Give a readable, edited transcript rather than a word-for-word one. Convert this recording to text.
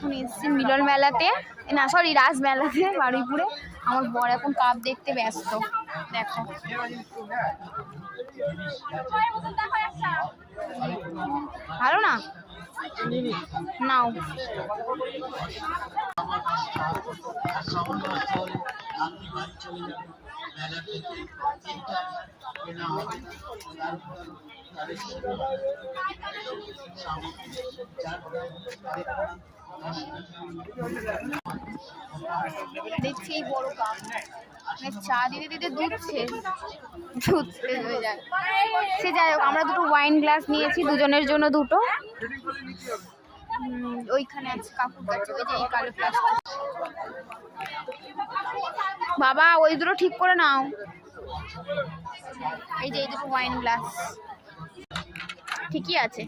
এখন এসেছি মিলন মেলাতে, না সরি রাজ মেলাতে বারুইপুরে। আমার বর এখন কাপ দেখতে ব্যস্ত। দেখো ভালো না, নাও। দেখছি এই বড় কাপ, চা দিতে দিতে দুধ শেষ হয়ে যায়। সে যাই হোক, আমরা দুটো ওয়াইন গ্লাস নিয়েছি, দুজনের জন্য দুটো। ওইখানে আছে কাকুর কাছে, ওই যে এই কালো প্লাস্টিক। বাবা ওই দুটো ঠিক করে নাও। এই যে এই দুটো ওয়াইন গ্লাস ঠিকই আছে।